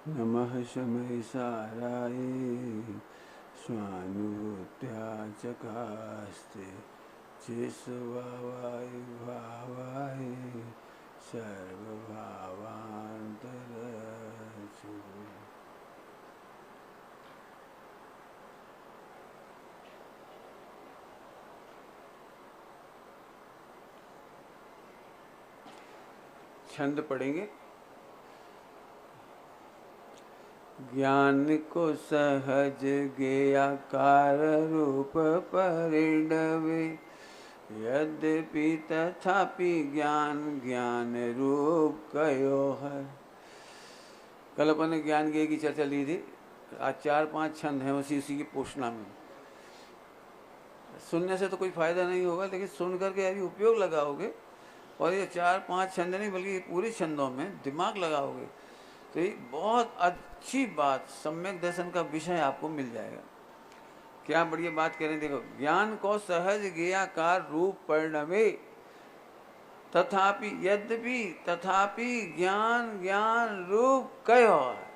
नमः शमै साराय स्वानुभूत्या चकास्ते चेष्वावाय भावाय सर्वभावान्तरचु। छंद पढ़ेंगे। ज्ञान को सहज ज्ञेयाकार रूप परिणवे, यद्यपि तथापि ज्ञान ज्ञान रूप कयो है। कल अपन ने ज्ञान ज्ञेय की चर्चा ली थी। आज 4-5 छंद हैं उसी की पोषणा में। सुनने से तो कोई फायदा नहीं होगा, लेकिन सुन करके यदि उपयोग लगाओगे और ये 4-5 छंद नहीं बल्कि पूरे छंदों में दिमाग लगाओगे तो ये बहुत अच्छी बात, सम्यक दर्शन का विषय आपको मिल जाएगा। क्या बढ़िया बात कह रहे हैं। देखो, ज्ञान को सहज ज्ञेयाकार रूप परिणमे, तथापि यद्यपि तथापि ज्ञान ज्ञान रूप कयो है।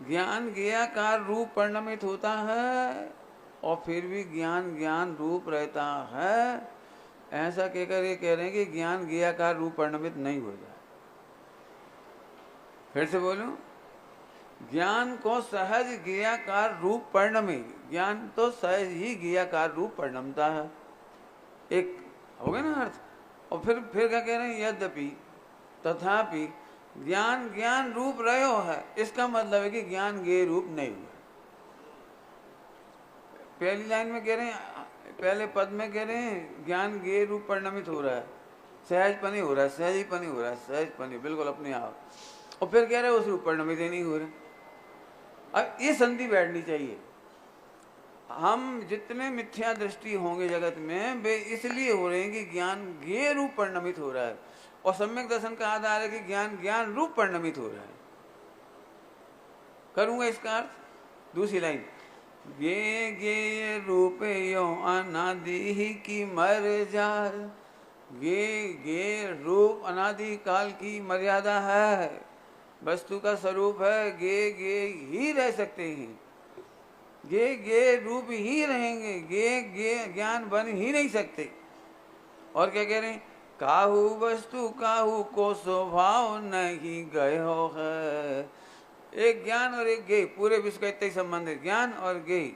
ज्ञान ज्ञेयाकार रूप परिणमित होता है और फिर भी ज्ञान ज्ञान रूप रहता है। ऐसा कहकर ये कह रहे हैं कि ज्ञान ज्ञेयाकार रूप परिणमित नहीं हो जाए। फिर से बोलूं, ज्ञान को सहज ज्ञेयाकार रूप परिणमे। ज्ञान तो सहज ही ज्ञेयाकार रूप परिणमता है। एक हो गया ना अर्थ। और फिर क्या कह रहे हैं, यद्यपि तथापि ज्ञान ज्ञान रूप रहो है। इसका मतलब है कि ज्ञान ज्ञेय रूप नहीं हुआ। पहली लाइन में कह रहे हैं, पहले पद में कह रहे हैं ज्ञान ज्ञेय रूप परिणमित हो रहा है, सहजपनी हो रहा है, सहजीपनी हो रहा है, सहजपनी बिल्कुल अपने आप। और फिर कह रहे हैं उस रूप परिणमित नहीं हो रहे। अब ये संधि बैठनी चाहिए। हम जितने मिथ्या दृष्टि होंगे जगत में वे इसलिए हो रहे हैं कि ज्ञान ज्ञेय रूप परिणमित हो रहा है, और सम्यक दर्शन का आधार है कि ज्ञान ज्ञान रूप परिणमित हो रहा है। करूंगा इसका अर्थ। दूसरी लाइन, गे गे रूप यो अनादि की मर जार। गे गे रूप अनादि काल की मर्यादा है, वस्तु का स्वरूप है। गे गे ही रह सकते हैं, गे गे रूप ही रहेंगे, गे गे ज्ञान बन ही नहीं सकते। और क्या कह रहे हैं, काहू वस्तु काहू को स्वभाव नहीं गयो है। एक ज्ञान और एक ज्ञेय, पूरे विश्व का इतना ही संबंध है, ज्ञान और ज्ञेय।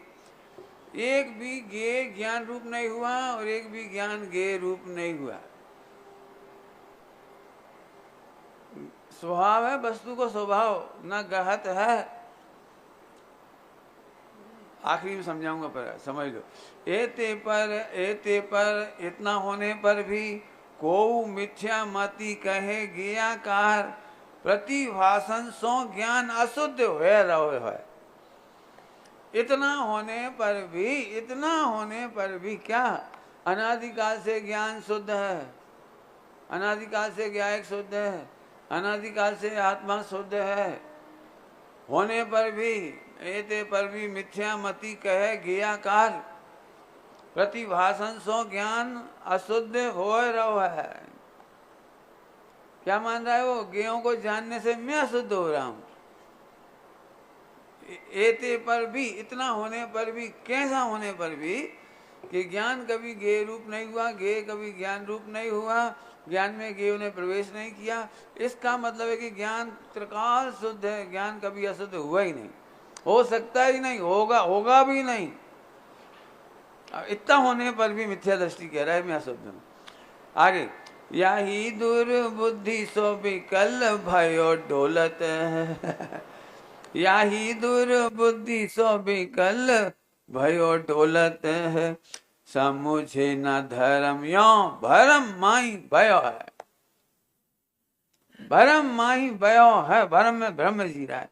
एक भी ज्ञेय ज्ञान रूप नहीं हुआ और एक भी ज्ञान ज्ञेय रूप नहीं हुआ। स्वभाव है वस्तु को, स्वभाव न गहत है। आखिरी में समझाऊंगा, पर समझ लो। एते पर इतना होने पर भी को मिथ्या मति कहे ज्ञेयाकार, प्रतिभाषण सो ज्ञान अशुद्ध हो रहो है। इतना होने पर भी क्या, अनादिकाल से ज्ञान शुद्ध है, अनादिकाल से ज्ञायक शुद्ध है, अनादिकाल से आत्मा शुद्ध है। होने पर भी एते पर भी मिथ्या मति कहे ज्ञेयाकार, प्रतिभाषण सो ज्ञान अशुद्ध हो रहो है। क्या मान रहा है वो, ज्ञेयों को जानने से मैं अशुद्ध हो रहा हूं। एते पर भी, इतना होने पर भी, कैसा होने पर भी कि ज्ञान कभी ज्ञेय रूप नहीं हुआ, ज्ञेय कभी ज्ञान रूप नहीं हुआ, ज्ञान में ज्ञेयों ने प्रवेश नहीं किया। इसका मतलब है कि ज्ञान त्रिकाल शुद्ध है, ज्ञान कभी अशुद्ध हुआ ही नहीं, हो सकता ही नहीं, होगा भी नहीं। इतना होने पर भी मिथ्या दृष्टि कह रहा है मैं अशुद्ध हूं। आगे, यही दुर्बुद्धि सो विकल भयो डोलत है। यही दुर्बुद्धि सो विकल भयो डोलत है, समुझे न धर्म यो भरम माही भयो है। भरम माही भयो है, भरम में भ्रम जी रहा है।